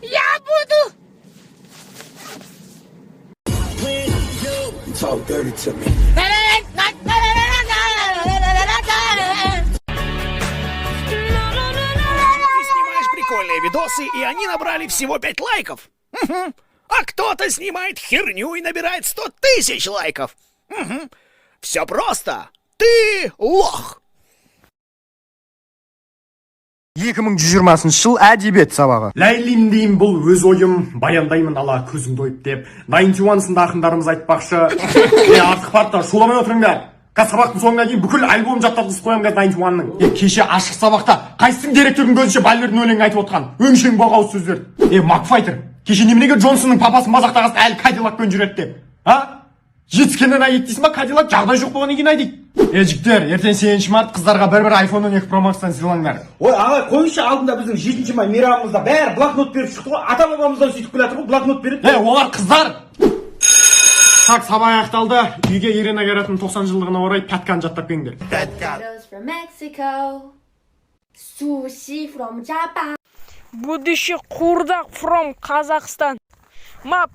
Я буду. Talk dirty to me. Ты снимаешь прикольные видосы, и они набрали всего 5 лайков. Мгм. А кто-то снимает херню и набирает 100 тысяч лайков. Мгм. Все просто. Ты лох. 2020 жыл әдебиет сабағы. Ләйлим дейін бұл өз ойым, баяндаймын ала көзім дойып деп. 91 сында ақындарымыз айтпақшы. Артық партта шуламай отырыңдар. Сабақтың соңына дейін бүкіл альбом жаттатқызып қоямын 91-ның. Кеше ашық сабақта қайсың директордың көзінше Балвердің өлеңін айтып отқан. Өңшең боғауыз сөздер. Макфайтер, кеше неменеге Джонсонның папасын мазақтағасын әлі Кадиллакпен жүреді деп. Жетіскеннен ай еттейсің ба, Кадиллак жағдай жоқ болғаннан кейін ай дейді. Жігіттер, ертең 8 март қыздарға бір iPhone 12 Pro Max'тан сыйлаңдар. Ой, ағай, қойшы алдында біздің 7 май мейрамымызда бәрі блокнот беріп шықты ғой. Ата-бабамыздан сөйтіп келатыр ғой, блокнот береді. Олар қыздар. Так, сабақ аяқталды. Үйге Ирина Гаратын 90 жылдығына орай Пәткан жаттап келіңдер. Potatoes from Mexico. Sushi from Japan. Будущий курдак from Казахстан. Мап.